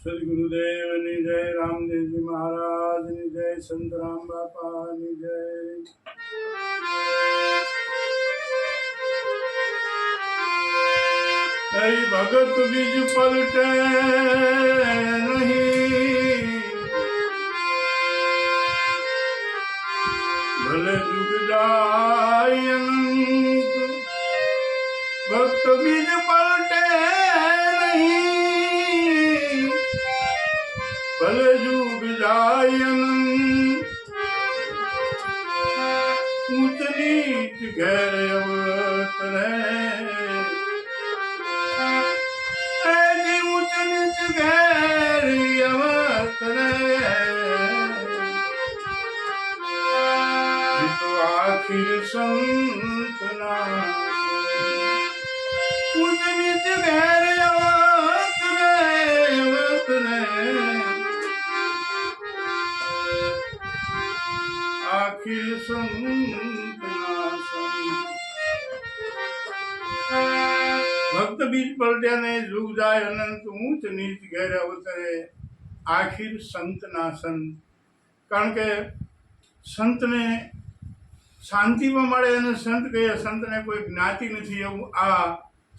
સદગુરુદેવની જય, રામદેવજી મહારાજની જય, સંત રામ બાપાની જય. કઈ ભગત બીજ પલટે નહીં, ભલે જુગ જાય અનંત. ભક્ત બીજ પલટે નહીં, ભલે જુગ જાય અનંત. ઊંચ નીચ ઘેર અવતરે, ઊંચ નીચ ઘેર અવતરે. તો આખિર સંતના ઊંચ નીચ ઘેર અવતરે, અવતરે. આખિર સંતના ભક્ત બીજ પલટ્યા ને જુગ જાય અનંત. ઊંચ નીચ ઘેર અવતરે, આખિર સંતના સંત. કારણ કે સંતને શાંતિમાં મળે અને સંત કહે. સંતને કોઈ જ્ઞાતિ નથી એવું આ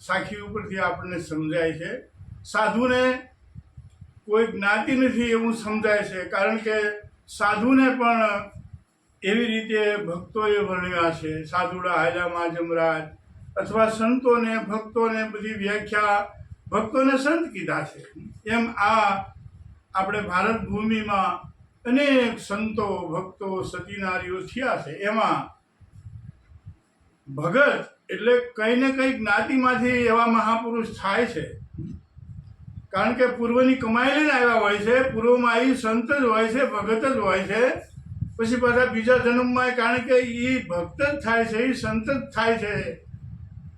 સાખી ઉપરથી આપણને સમજાય છે. સાધુને કોઈ જ્ઞાતિ નથી એવું સમજાય છે. કારણ કે સાધુને પણ એવી રીતે ભક્તોએ વર્ણ્યા છે. સાધુડા હાજામાં જમરાજ અથવા સંતોને ભક્તોને બધી વ્યાખ્યા ભક્તોને સંત કીધા છે. એમ આ આપણે ભારત ભૂમિમાં અનેક સંતો ભક્તો સતીનારીઓ થયા છે. એમાં ભગત એટલે કંઈ ને કંઈ જ્ઞાતિમાંથી એવા મહાપુરુષ થાય છે. કારણ કે પૂર્વની કમાઈ લઈને આવ્યા હોય છે. પૂર્વમાં એ સંત જ હોય છે, ભગત જ હોય છે. પછી પાછા બીજા જન્મમાં કારણ કે એ ભક્ત જ થાય છે, એ સંત જ થાય છે.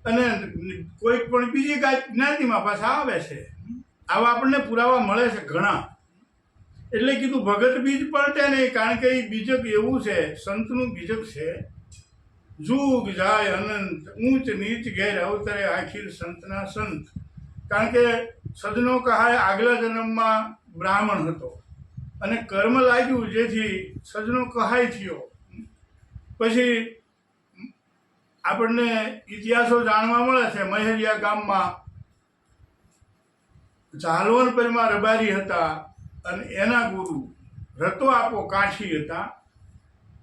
અને કોઈક પણ બીજી જ્ઞાતિમાં પાછા આવે છે. આવા આપણને પુરાવા મળે છે ઘણા. એટલે કીધું ભગત બીજ પલટે નહીં. કારણ કે એ બીજક એવું છે, સંતનું બીજક છે. જુગ જાય અનંત, ઊંચ નીચ ઘેર અવતરે, આખિર સંતના સંત. કારણ કે સદનો કહાય આગલા જન્મમાં બ્રાહ્મણ હતો અને કર્મ લાગ્યું જેથી સજનો કહાય થયો. પછી આપણને ઇતિહાસો જાણવા મળે છે. મહેરિયા ગામમાં ઝાલવનપરમાં રબારી હતા અને એના ગુરુ રતો આપો કાઠી હતા.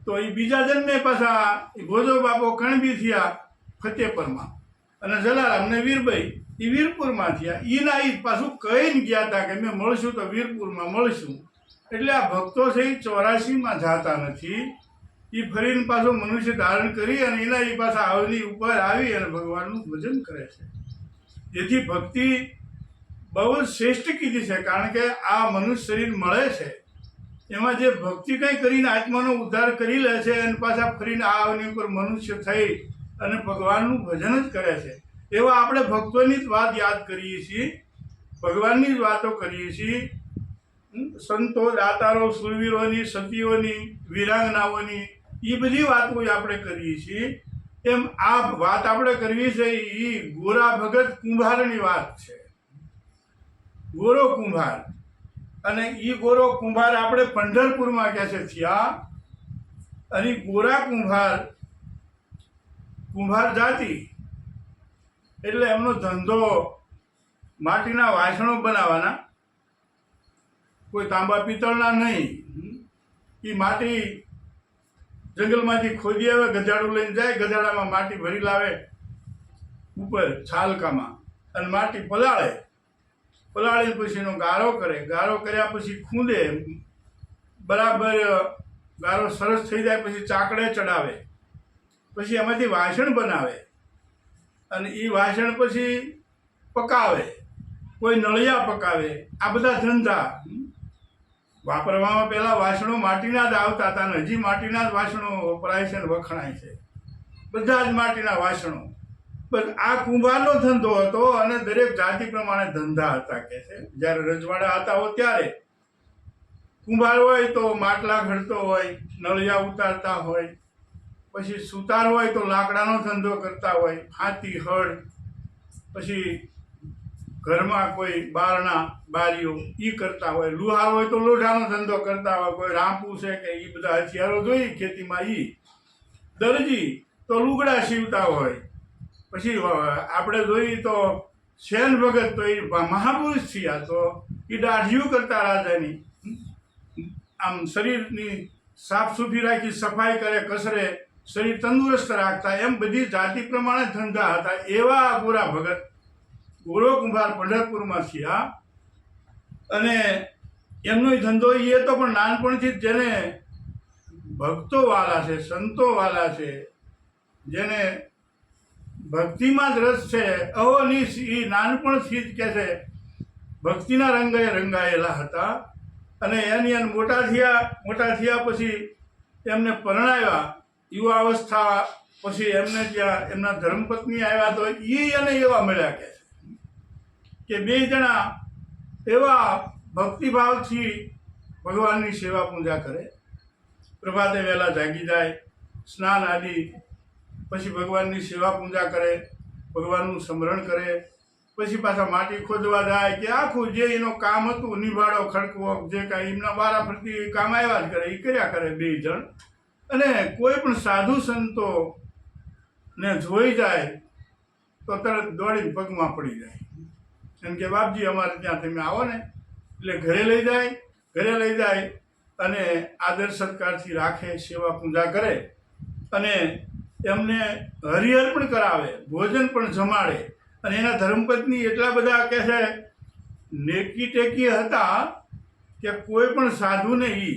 તો એ બીજા જન્મે પાછા ભોજો બાપો કણબી થયા ફતેપરમાં, અને જલારામ ને વીરભાઈ એ વીરપુરમાં થયા. એના એ પાછું કહીને ગયા હતા કે અમે મળશું તો વીરપુરમાં મળશું. એટલે આ ભક્તો છે એ 84માં જાતા નથી. એ ફરીને પાછો મનુષ્ય ધારણ કરી અને એના એ પાછા અવની ઉપર આવી અને ભગવાનનું ભજન કરે છે. જેથી ભક્તિ બહુ જ શ્રેષ્ઠ કીધી છે. કારણ કે આ મનુષ્ય શરીર મળે છે એમાં જે ભક્તિ કંઈ કરીને આત્માનો ઉદ્ધાર કરી લે છે અને પાછા ફરીને આ અવની ઉપર મનુષ્ય થઈ અને ભગવાનનું ભજન જ કરે છે. એવા આપણે ભક્તોની જ વાત યાદ કરીએ છીએ, ભગવાનની જ વાતો કરીએ છીએ. સંતો, દાતારો, સુરવીરોની, સતીઓની, વીરાંગનાઓની એ બધી વાતો આપણે કરીએ છીએ. એમ આ વાત આપણે કરવી છે એ ગોરા ભગત કુંભારની વાત છે. ગોરો કુંભાર. અને એ ગોરો કુંભાર આપણે પંઢરપુરમાં કહે છે થયા. અને ગોરા કુંભાર, કુંભાર જાતિ એટલે એમનો ધંધો માટીના વાસણો બનાવવાના, કોઈ તાંબા પિત્તળના નહીં. એ માટી જંગલમાંથી ખોદી આવે, ગધાડું લઈને જાય, ગધાડામાં માટી ભરી લાવે ઉપર છાલકામાં અને માટી પલાળે. પલાળીને પછી એનો ગારો કરે. ગારો કર્યા પછી ખૂંદે. બરાબર ગારો સરસ થઈ જાય પછી ચાકડે ચડાવે. પછી એમાંથી વાસણ બનાવે અને એ વાસણ પછી પકાવે. કોઈ નળિયા પકાવે. આ બધા ધંધા. વાપરવામાં પહેલાં વાસણો માટીના જ આવતા હતા અને હજી માટીના જ વાસણો વપરાય છે અને વખણાય છે. બધા જ માટીના વાસણો. બસ આ કુંભારનો ધંધો હતો અને દરેક જાતિ પ્રમાણે ધંધા હતા. કે છે જ્યારે રજવાડા હતા હોય ત્યારે કુંભાર હોય તો માટલા ઘડતો હોય, નળિયા ઉતારતા હોય. પછી સુતાર હોય તો લાકડાનો ધંધો કરતા હોય, હાથી, હળ. પછી ઘરમાં કોઈ બારણા બારીઓ એ કરતા હોય, લુહાર હોય તો લોઢાનો ધંધો કરતા હોય, કોઈ રાંપુ છે કે એ બધા હથિયારો જોઈ ખેતીમાં, એ દરજી તો લુગડા સીવતા હોય. પછી આપણે જોઈએ તો સેન ભગત તો એ મહાપુરુષ થયા, તો એ દાઢીઓ કરતા રાજાની, આમ શરીરની સાફ સુફી રાખી, સફાઈ કરે, કસરે, શરીર તંદુરસ્ત રાખતા, એમ બધી જાતિ પ્રમાણે ધંધા હતા. એવા ગોરા ભગત ગોરો કુંભાર પંઢરપુરમાં થયા. અને એમનો ધંધો એ તો પણ નાનપણથી જ જેને ભક્તો વાલા છે, સંતો વાલા છે, જેને ભક્તિમાં જ રસ છે, અહોનિશ, એ નાનપણથી જ કે છે ભક્તિના રંગે રંગાયેલા હતા. અને એની મોટા થયા પછી એમને પરણાવ્યા, યુવા અવસ્થા પછી એમને ત્યાં એમના ધર્મપત્ની આવ્યા, તો એ એને એવા મળ્યા કે બે જણા એવા ભક્તિભાવથી ભગવાનની સેવા પૂજા કરે. પ્રભાતે વહેલા જાગી જાય, સ્નાન આદિ, પછી ભગવાનની સેવા પૂજા કરે, ભગવાનનું સ્મરણ કરે, પછી પાછા માટી ખોદવા જાય, કે આખું જે એનો કામ હતું, નિભાડો ખડકવો, જે કાંઈ એમના વારા ફરતી કામ આવ્યા જ કરે, એ કર્યા કરે બે જણ. અને કોઈ પણ સાધુ સંતો ને જોઈ જાય તો તરત દોડીને પગમાં પડી જાય, એમ કે બાપજી અમારે ત્યાં તમે આવો ને. એટલે ઘરે લઈ જાય અને આદર સત્કારથી રાખે, સેવા પૂજા કરે, અને એમને હરિહર પણ કરાવે, ભોજન પણ જમાડે. અને એના ધર્મપત્ની એટલા બધા કહે છે નેકી ટેકી હતા કે કોઈ પણ સાધુને એ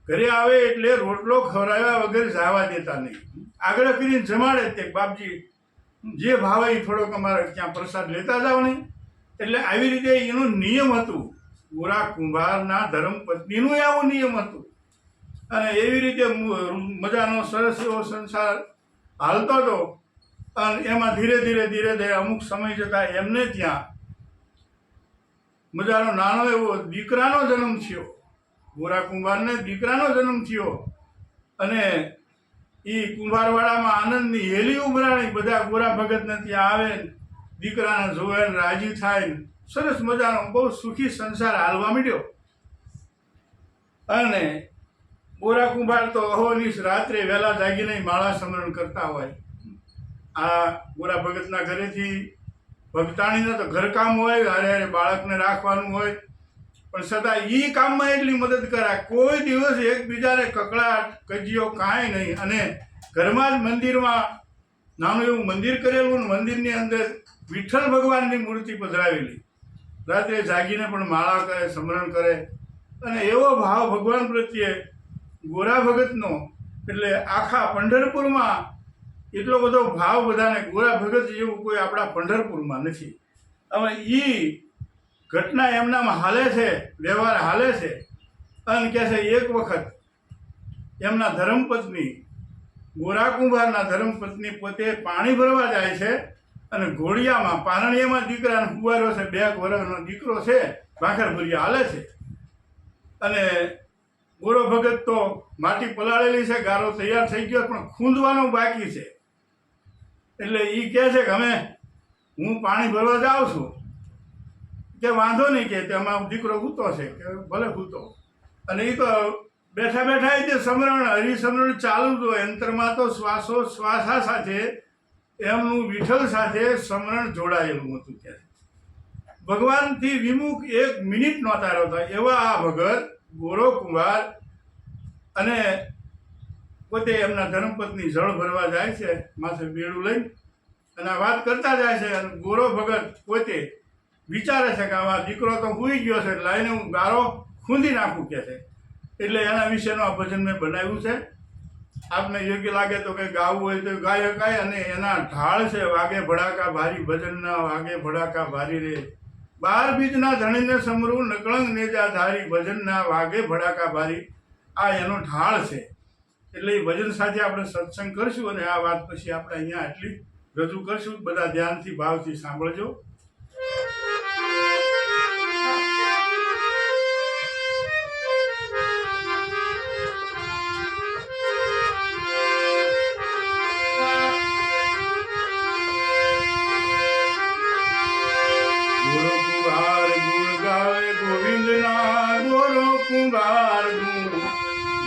ઘરે આવે એટલે રોટલો ખવડાવ્યા વગર જવા દેતા નહીં, આગળ કરીને જમાડે તે બાપજી જે ભાવે એ થોડોક અમારે ત્યાં પ્રસાદ લેતા જાવ નહીં. એટલે આવી રીતે એનું નિયમ હતું, ગોરા કુંભારના ધર્મપત્નીનું એવું નિયમ હતું. અને એવી રીતે મજાનો સરસ એવો સંસાર હાલતો હતો. અને એમાં ધીરે ધીરે અમુક સમય જતાં એમને ત્યાં મજાનો નાનો એવો દીકરાનો જન્મ થયો. ગોરા કુંભારને દીકરાનો જન્મ થયો. અને એ કુંભારવાડામાં આનંદની હેલી ઉભરાણી, બધા ગોરા ભગતને ત્યાં આવે, દીકરાને જોવે, રાજી થાય, સરસ મજાનો બહુ સુખી સંસાર હાલવા માંડ્યો. અને ગોરા કુંભાર તો અહોનિશ રાત્રે વહેલા જાગીને માળા સ્મરણ કરતા હોય. આ ગોરા ભગતના ઘરેથી ભગતાણીને તો ઘરકામ હોય, હારે બાળકને રાખવાનું હોય, પણ છતાં એ કામમાં એટલી મદદ કરાય, કોઈ દિવસ એકબીજાને કકળાટ કજિયો કાંઈ નહીં. અને ઘરમાં જ મંદિરમાં નાનું એવું મંદિર કરેલું, મંદિરની અંદર વિઠ્ઠલ ભગવાનની મૂર્તિ પધરાવેલી, રાત્રે જાગીને પણ માળા કરે, સ્મરણ કરે. અને એવો ભાવ ભગવાન પ્રત્યે ગોરા ભગતનો, એટલે આખા પંઢરપુરમાં એટલો બધો ભાવ બધાને. ગોરા ભગત જેવું કોઈ આપણા પંઢરપુરમાં નથી. હવે એ ઘટના એમનામાં હાલે છે, વ્યવહાર હાલે છે. અને કહે છે એક વખત એમના ધર્મપત્ની, ગોરા કુંભારના ધર્મપત્ની પોતે પાણી ભરવા જાય છે, અને ઘોડિયામાં પારણીયામાં દીકરાને કુંવારો છે, 2 વર્ષનો દીકરો છે, ભાખર ભર્યા હાલે છે. અને ગોરો ભગત તો માટી પલાળેલી છે, ગારો તૈયાર થઈ ગયો, પણ ખૂંદવાનો બાકી છે. એટલે એ કહે છે કે અમે હું પાણી ભરવા જાઉં છું, કે વાંધો નહીં, કે તેમાં દીકરો હૂતો છે, કે ભલે હૂતો. અને એ તો બેઠા એ તે સમરણ, હરિસમરણ ચાલુ જ હોય. અંતરમાં તો શ્વાસા સાથે એમનું વિઠ્ઠલ સાથે સમરણ જોડાયેલું હતું. કે ભગવાનથી વિમુખ 1 મિનિટ નહોતા રહેતા એવા આ ભગત ગોરો કુંભાર. અને પોતે એમના ધર્મપત્ની જળ ભરવા જાય છે, માથે બેડું લઈ, અને આ વાત કરતા જાય છે. અને ગોરો ભગત પોતે વિચારે છે કે આવા દીકરો તો સૂઈ ગયો છે, લાઈને હું ગારો ખૂંદી નાખું, કે છે. એટલે એના વિશેનું આ ભજન મેં બનાવ્યું છે. આપને યોગ્ય લાગે તો કંઈ ગાવું હોય તો ગાઈ શકાય. અને એના ઢાળ છે વાગે ભડાકા ભારી, ભજનના વાગે ભડાકા ભારી રે, 12 બીજના ધણીને સમરું, નકળંગ નેજા ધારી, ભજનના વાગે ભડાકા ભારી. આ એનો ઢાળ છે. એટલે એ ભજન સાથે આપણે સત્સંગ કરશું. અને આ વાત પછી આપણે અહીંયા એટલી રજૂ કરશું. બધા ધ્યાનથી ભાવથી સાંભળજો.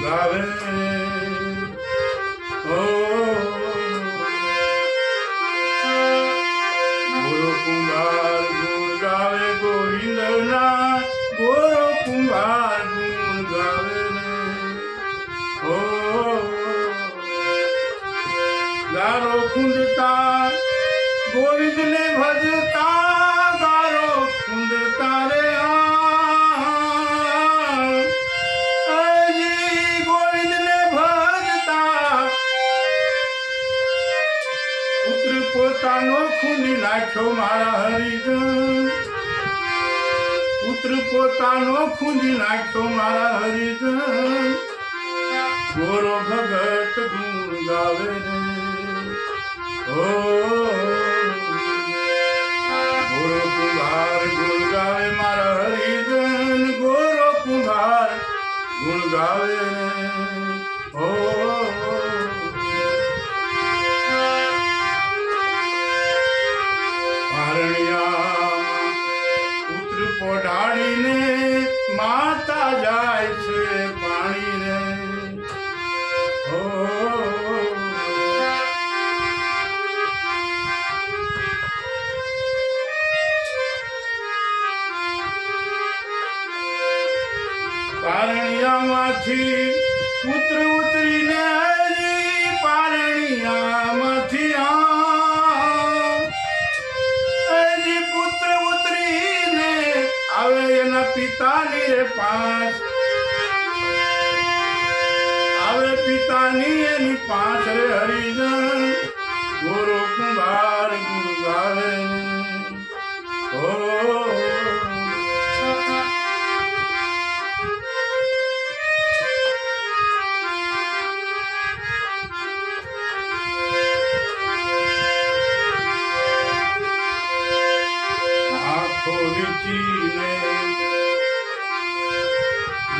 ગાવે ઓ ગોરો કુંભાર ગુણ ગાવે ગોવિંદના ગોરો કુંભાર ગુણ ગાવે ઓ ગારો ખૂંદતા ગોવિંદને ભજતા ગારો ખૂંદતા રે ગોવિંદને ભજતા પુત્ર પોતાનો ખૂંદી નાખ્યો મારા હરિજન પુત્ર પોતાનો ખૂંદી નાખ્યો મારા હરિજન ગોરો ભગત ગુણ ગાવે રે ઓ ગોરો કુંભાર ગુણ ગાવે મારા હરિજન ગોરો કુંભાર ગુણ ગાવે ઓ પારણિયા પુત્ર પોઢાડીને માતા જાય છે પાણીને ઓ પારણિયામાંથી પુત્ર ઉતરીને હરી પારણિયામાંથી હરી પુત્ર ઉતરીને આવે એના પિતાની રે પાંચ આવે પિતાની એની પાંચ રે હરિજન ગોરો કુંભાર ગુણ ગાવે ઓ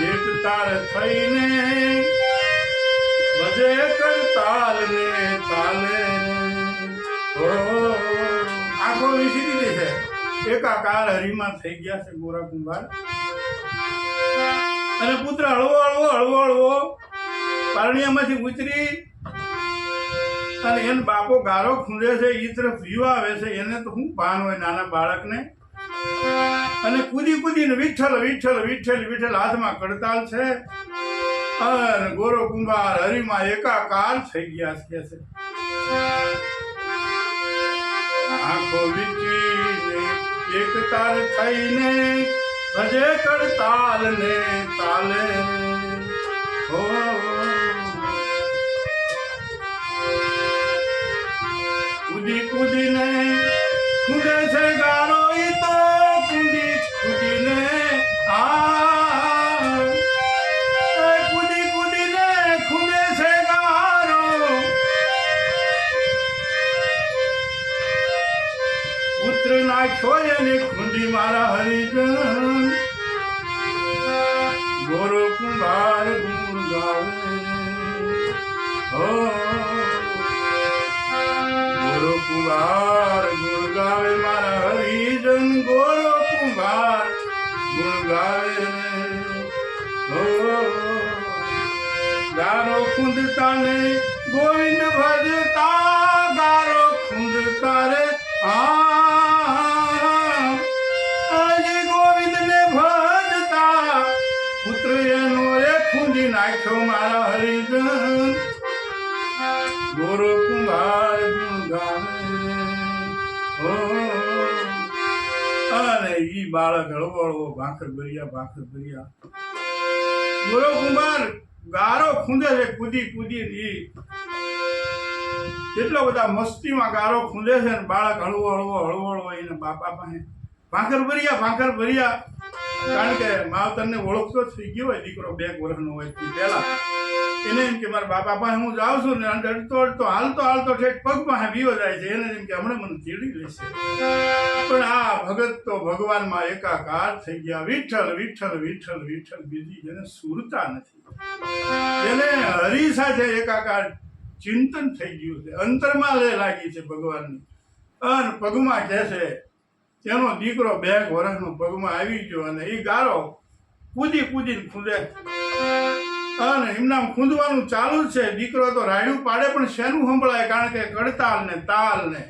એક તાર થઈને ભજે કરતાલ ને તાલે ઓ આંખો વીસી દીધી છે એકાકાર હરીમાં થઈ ગયા છે ગોરા કુંભાર અને પુત્ર હળવો હળવો હળવો હળવો પારણિયામાંથી ઉતરી અને એને બાપો ગારો ખૂંદે છે એ તરફ જીવા આવે છે એને તો શું ભાન હોય નાના બાળકને અને કૂદી કૂદીને વિઠ્ઠલ વિઠ્ઠલ વિઠ્ઠલ વિઠ્ઠલ હાથમાં કડતાલ છે અને ગોરો કુંભાર હરિમાં એકાકાર થઈ ગયા છે આંખો વીચીને એક તાર થઈને ભજે કડતાલ ને તાલે હો કૂદી કૂદીને ખૂંદે છે ગારો ઈ તો કૂદી કૂદીને કૂદી કૂદીને ખૂંદે છે ગારો પુત્ર નાખ્યો એને ખૂંદી મારા હરિજન ગોરો કુંભાર ગુણ ગાવે ઓ ગોરો કુંભાર ગુણ ગાવે મારા હરિજન ગોરો કુંભાર ગુણ ગાવે ઓ ગારો ખૂંદતા ને ગોવિંદ ભજતા ગારો ખૂંદતા રે હજી ગોવિંદ ને ભજતા પુત્ર એનો રે ખૂંદી નાખ્યો મારા હરિજન ગોરો કુંભાર ગુણ ગાવે ઓ અને ઈ બાળક હળવો હળવો ભાખર ભર્યા ગોરો કુંભાર ગારો ખૂંદે છે કૂદી કૂદી એટલો બધા મસ્તીમાં ગારો ખૂંદે છે ને બાળક હળવો હળવો એને બાપા પાસે ભાખર ભર્યા કારણ કે માવતરને ઓળખતો થઈ ગયો હોય દીકરો 2 વર્ષનો હોય તે પહેલા એને એમ કે મારા બાપા પાસે હું જાઉં છું ને અડતો હાલતો ઠેઠ પગ પાસે બીવો જાય છે એને એમ કે હમણાં મને ચીડી લેશે પણ આ ભગત તો ભગવાનમાં એકાકાર થઈ ગયા વિઠ્ઠલ વિઠ્ઠલ વિઠ્ઠલ વિઠ્ઠલ બીજી જેને સુરતા નથી જેને હરિ સાથે એકાકાર ચિંતન થઈ ગયું છે અંતરમાં લાગી છે ભગવાનની અને પગમાં કહે છે તેનો દીકરો 2 વર્ષનો પગમાં આવી ગયો અને એ ગારો કૂદીને ખૂંદે અને એમના ખૂંદવાનું ચાલુ જ છે. દીકરો તો રાયડું પાડે પણ શેનું સંભળાય, કારણ કે કડતાલ ને તાલ ને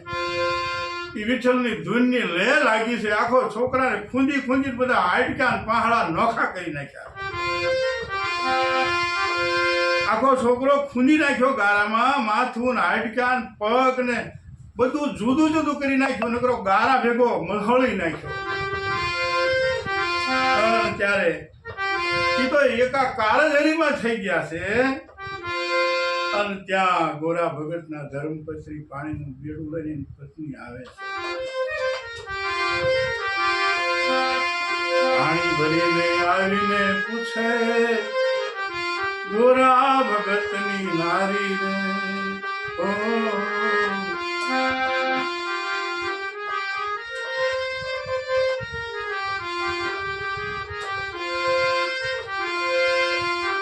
એ વિઠ્ઠલની ધૂનની લે લાગી છે. આખો છોકરાને ખૂંદી ખૂંદી બધા હાડકા ને પહાડા નોખા કરી નાખ્યા. આખો છોકરો ખૂંદી નાખ્યો ગારામાં, માથું ને હાડકા ને પગ ને બધું જુદું જુદું કરી નાખ્યું. નકરો ગારા ભેગો મહળી નાખ્યો. ત્યારે એ તો એકા કાળઝરીમાં થઈ ગયા છે. અને ત્યાં ગોરા ભગતના ધર્મપત્રી પાણીનું બેડું લઈને એની પત્ની આવે છે. પાણી ભરીને આવીને પૂછે, ગોરા ભગતની નારી રે ઓ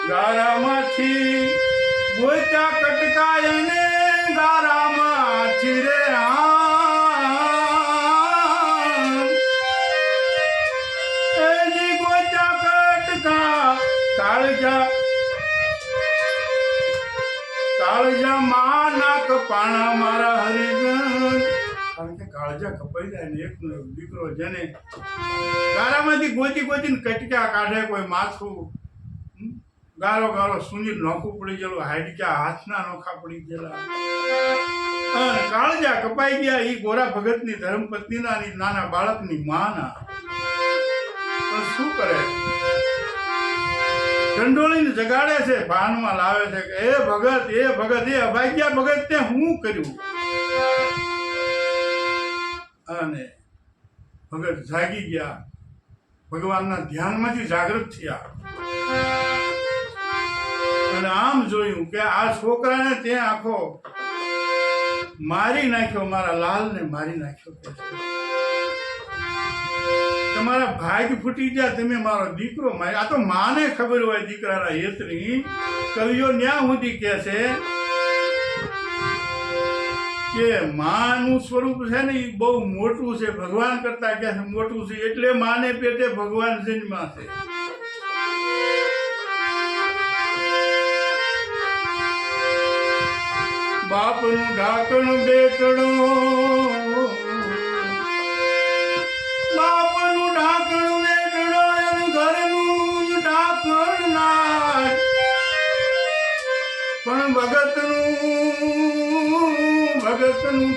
ગારામાંથી ગોચા કટકાય ને ગારામાંથી રે એની ગોચા કટકા કાળજા માં નાક પાણા મારા હરિજન. કારણ કે કાળજા કપાઈ જાય ને એક દીકરો જેને ગારામાંથી ગોચી ગોચીને કટકા કાઢે, કોઈ માથું ગારો ગારો સુંદર નોખું પડી ગયેલું, હાડકા હાથના નોખા પડી ગયેલા, કાળજા કપાઈ ગયા. એ ગોરા ભગતની ધર્મપત્નીના નાના બાળકની માના. પણ શું કરે, ઢંઢોળીને જગાડે છે, ભાનમાં લાવે છે કે એ ભગત એ અભાગ્યા ભગત તે હું કર્યું. અને ભગત જાગી ગયા, ભગવાનના ધ્યાનમાંથી જાગૃત થયા. અને આમ જોયું કે આ છોકરાને ત્યાં આખો મારી નાખ્યો, મારા લાલને મારી નાખ્યો. તમારા ભાગ ફૂટી ગયા, તમે મારો દીકરો મારી. આ તો માને ખબર હોય દીકરાના હેતની. કવિઓ ન્યા સુધી કહે છે કે માનું સ્વરૂપ છે ને એ બહુ મોટું છે, ભગવાન કરતા કે મોટું છે, એટલે માને પેટે ભગવાન જન્મા છે. બાપનું ઢાંકણ બેટડો, બાપનું ઢાંકણ બેટડો, ઘરનું ઢાંકણ નાય. પણ ભગતનું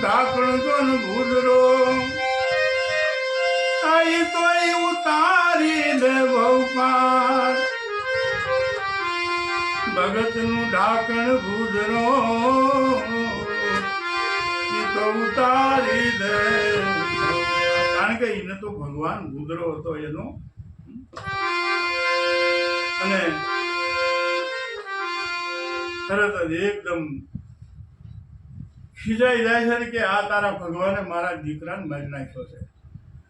ઢાંકણ તો ભૂદરો, આઈ તો ઉતારી દે ભવપાર. ભગતનું ઢાંકણ ભૂદરો તો ઉતારી દે. કારણ કે એને તો ભગવાન ભૂદરો હતો એનો. અને તરત જ એકદમ ખીજાઈ જાય છે કે આ તારા ભગવાને મારા દીકરાને મારી નાખ્યો છે.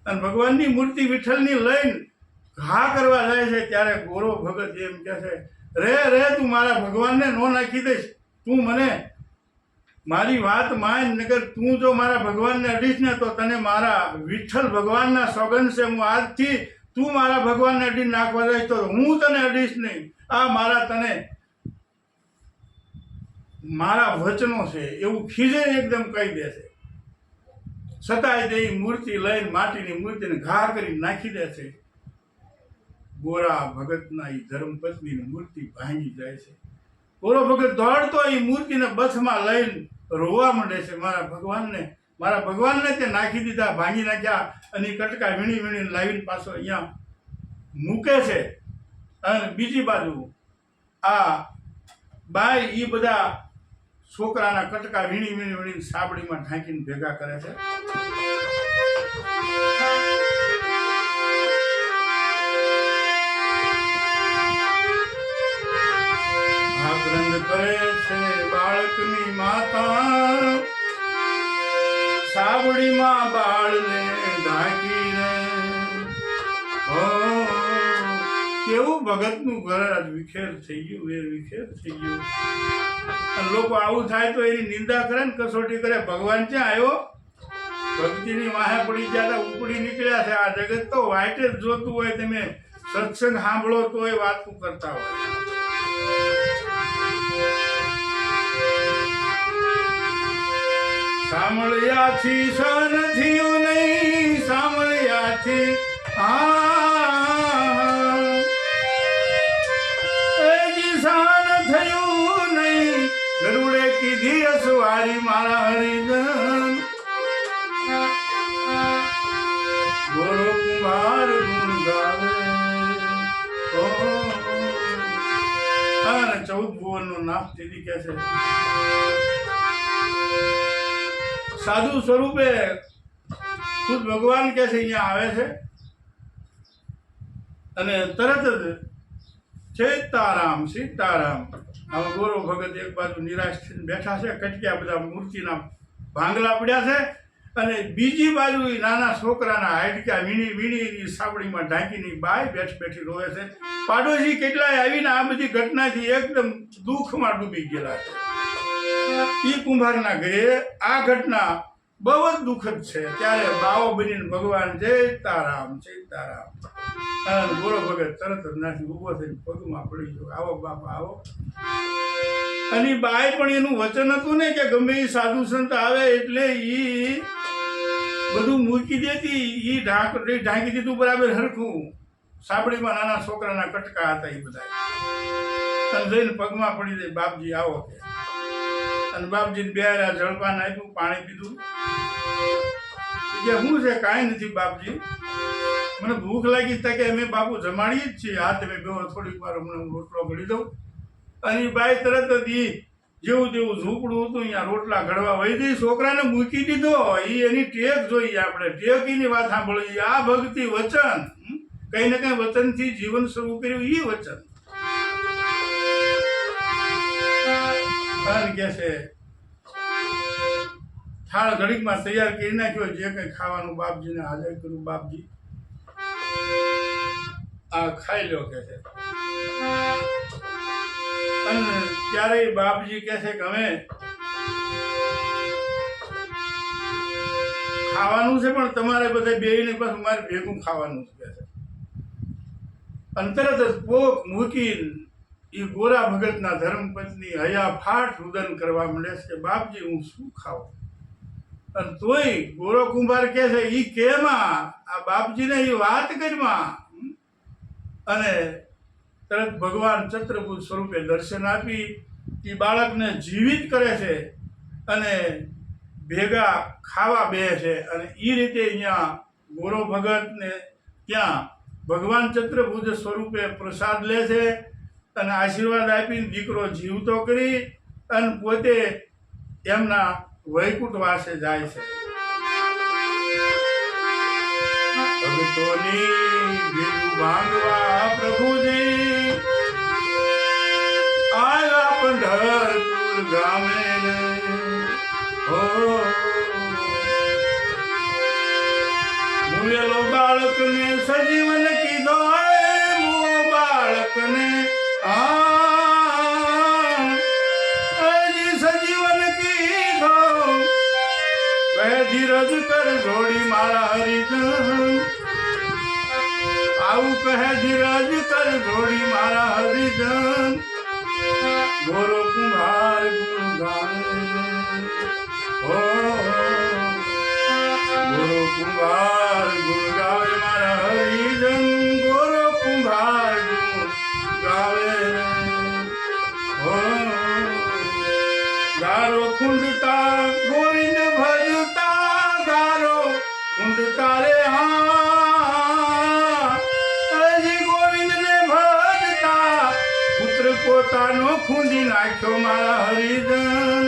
અને ભગવાનની મૂર્તિ વિઠ્ઠલની લઈને ઘા કરવા જાય છે. ત્યારે ગોરો ભગત એમ કહે છે, રે તું મારા ભગવાનને નો નાખી દઈશ, તું મને મારી વાત માન. નગર તું જો મારા ભગવાનને અડીશ ને તો તને મારા વિઠ્ઠલ ભગવાનના સોગંદ છે, હું આજથી તું મારા ભગવાનને અડીને નાખવા જઈશ તો હું તને અડીશ નહીં. આ મારા તને મારા વચનો છે એવું ખીજે એકદમ કહી દે છે. છતાંય તે મૂર્તિ લઈને માટીની મૂર્તિને ઘા કરી નાખી દે છે. ગોરા ભગતના એ ધર્મપત્નીની મૂર્તિ ભાંગી જાય છે. ગોરો ભગત દોડતો એ મૂર્તિને બથમાં લઈને રોવા માંડે છે. મારા ભગવાનને તે નાખી દીધા, ભાંગી નાખ્યા. અને કટકા વીણી વીણીને લાવીને પાછો અહીંયા મૂકે છે. અને બીજી બાજુ આ બાઈ એ બધા છોકરાના કટકા વીણી વીણીને સાબડીમાં ઢાંકીને ભેગા કરે છે. આગ્રહ કરે છે બાળકની માતા, સાબડીમાં બાળને ઢાંકીને. કેવું ભગતનું ઘર આજ વિખેર થઈ ગયું, વિખેર થઈ ગયું. અને લોકો આવું થાય તો એની નિંદા કરે ને કસોટી કરે. ભગવાન ક્યાં આવ્યો? ભક્તિની વાહે પડી ગયા, ઉપડી નીકળ્યા છે. આ જગત તો વાઈટ જ જોતું હોય. તમે સત્સંગ સાંભળો તો એ વાતું કરતા હોય. સાંભળ્યાથી સહન થયું નહીં, સાંભળ્યાથી હજી સહન થયું નહીં, ગરુડે કીધી અસવારી મારા હરિજન. ગોરો કુમાર ગુણ ગાવે, અને 14 ભુવનનો નાથ દીદી કહે છે સાધુ સ્વરૂપે ખુદ ભગવાન કે છે અહીંયા આવે છે અને તરત જ સીતારામ સીતારામ. હવે ગોરો ભગત એક બાજુ નિરાશ થઈને બેઠા છે, કટક્યા બધા મૂર્તિના ભાંગલા પડ્યા છે, અને બીજી બાજુ નાના છોકરાના હાડકા વીણી વીણીની સાવડીમાં ઢાંકીની બાય બેઠી બેઠી રોવે છે. પાડોશી કેટલાય આવીને આ બધી ઘટનાથી એકદમ દુઃખમાં ડૂબી ગયેલા છે. એ કુંભારના ઘરે આ ઘટના બહુ જ દુઃખદ છે. ત્યારે બાવો બનીને ભગવાન સીતારામ સીતારામ, અને ગોરો ભગત તરત જ નાથી ઊભો થઈને પગમાં પડી ગયો, આવો બાપા આવો. અને બાય પણ એનું વચન હતું ને કે ગમે એ સાધુ સંત આવે એટલે એ બધું મૂકી દેતી, એ ઢાંકી દીધું બરાબર હરખું. સાબડીમાં નાના છોકરાના કટકા હતા એ બધા, અને જઈને પગમાં પડી જાય, બાપજી આવો કે. અને બાપજીને બેહાર્યા, જળપાન આપ્યું, પાણી પીધું. કે શું છે? કાંઈ નથી બાપજી, મને ભૂખ લાગી તકે અમે બાપુ જમાડીએ જ છીએ, હા તમે બેહો થોડીક વાર હમણાં હું રોટલો ઘડી દઉં. અને બાઈ તરત જ જેવું તેવું ઝૂંપડું હતું અહીંયા રોટલા ઘડવા વહી દઈ, છોકરાને મૂકી દીધો. એ એની ટેક જોઈએ, આપણે ટેક એની વાત સાંભળીએ. આ ભક્તિ વચન, કઈ ને કઈ વચનથી જીવન શરૂ કર્યું, એ વચન. અને કે છે થાળ ઘડીકમાં તૈયાર કરી નાખ્યો, જે કઈ ખાવાનું બાપજીને હાજર કર્યું. બાપજી આ ખાઈ લ્યો કે છે. અને ત્યારે બાપજી કે છે કે અમે ખાવાનું છે પણ તમારે બધા બેયને પાછું મારે ભેગું ખાવાનું છે. અને તરત જ પોક મૂકીને એ ગોરા ભગતના ધર્મપત્ની હયા ફાટ રુદન કરવા માંડે છે કે બાપજી હું શું ખાઉં. અને તોય ગોરો કુંભાર કે છે એ કેમાં આ બાપજીને એ વાત કરીમાં. અને તરત ભગવાન ચત્રભુજ સ્વરૂપે દર્શન આપી એ બાળકને જીવિત કરે છે અને ભેગા ખાવા બે છે. અને એ રીતે અહીંયા ગોરો ભગતને ત્યાં ભગવાન ચત્રભુજ સ્વરૂપે પ્રસાદ લે છે અને આશીર્વાદ આપીને દીકરો જીવતો કરી અને પોતે એમના વૈકુંઠ વાસે જાય છે. ભક્તોની ભીડ ભાંગવા પ્રભુજી આવ્યા પંઢરપુર ગામે. મુવેલો બાળકને સજીવન કીધો, મુવો બાળકને સજીવન કીધો, કહે ધીરજ કર જોડી મારા હરિજન. આવું કહે ધીરજ કર જોડી મારા હરિજન. ગોરો કુંભાર ગુણ ગાવે, ગોરો કુંભાર ગુણ ગાવે મારા હરિજન. ગોરો કુંભાર ગુણ ગાવે. ગારો ખુંડતા ગોવિંદ ભજતા, ગારો ખુંડતા રે હા. હજી ગોવિંદને ભજતા પુત્ર પોતાનો ખૂંદી નાખ્યો મારા હરિજન.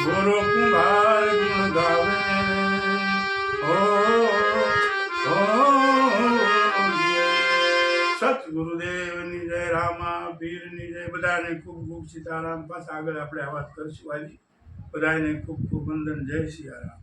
ગોરો કુંભાર ગુણ ગાવે. સતગુરુદેવની જય, રામા પીરની જય. બધાને ખૂબ ખૂબ સીતારામ. પાછા આગળ આપણે આ વાત કરીશું. આજે બધાને ખૂબ ખૂબ વંદન. જય સિયારામ.